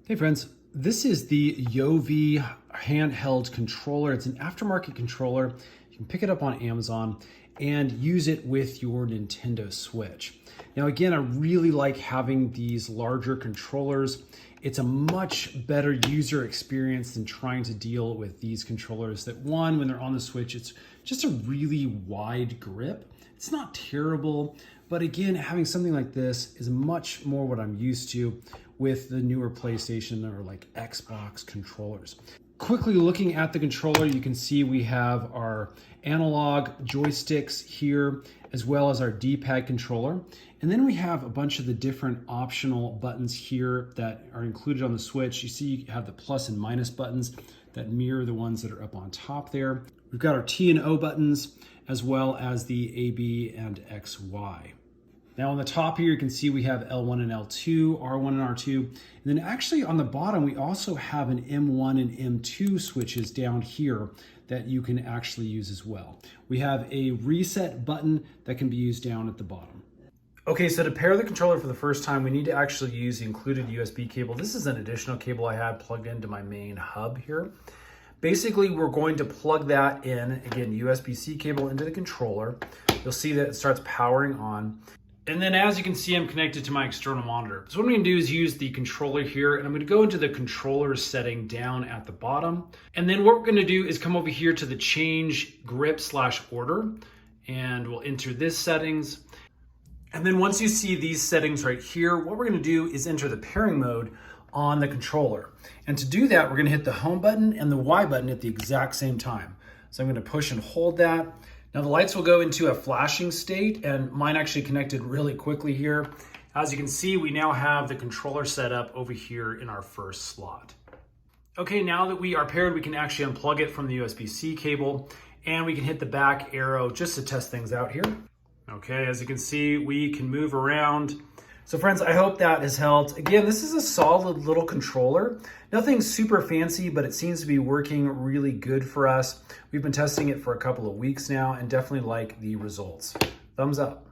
Hey friends, this is the Yovi handheld controller. It's an aftermarket controller. You can pick it up on Amazon and use it with your Nintendo Switch. Now again, I really like having these larger controllers. It's a much better user experience than trying to deal with these controllers that when they're on the Switch, it's just a really wide grip. It's not terrible, but again, having something like this is much more what I'm used to with the newer PlayStation or like Xbox controllers. Quickly looking at the controller, you can see we have our analog joysticks here, as well as our D-pad controller. And then we have a bunch of the different optional buttons here that are included on the Switch. You see you have the plus and minus buttons that mirror the ones that are up on top there. We've got our T and O buttons, as well as the A, B, and X, Y. Now on the top here, you can see we have L1 and L2, R1 and R2. And then actually on the bottom, we also have an M1 and M2 switches down here that you can actually use as well. We have a reset button that can be used down at the bottom. Okay, so to pair the controller for the first time, we need to actually use the included USB cable. This is an additional cable I had plugged into my main hub here. Basically, we're going to plug that in, again, USB-C cable into the controller. You'll see that it starts powering on. And then as you can see, I'm connected to my external monitor. So what I'm gonna do is use the controller here, and I'm gonna go into the controller setting down at the bottom. And then what we're gonna do is come over here to the change grip / order, and we'll enter this settings. And then once you see these settings right here, what we're gonna do is enter the pairing mode on the controller. And to do that, we're gonna hit the home button and the Y button at the exact same time. So I'm gonna push and hold that. Now the lights will go into a flashing state, and mine actually connected really quickly here. As you can see, we now have the controller set up over here in our first slot. Okay, now that we are paired, we can actually unplug it from the USB-C cable, and we can hit the back arrow just to test things out here. Okay, as you can see, we can move around. So friends, I hope that has helped. Again, this is a solid little controller. Nothing super fancy, but it seems to be working really good for us. We've been testing it for a couple of weeks now and definitely like the results. Thumbs up.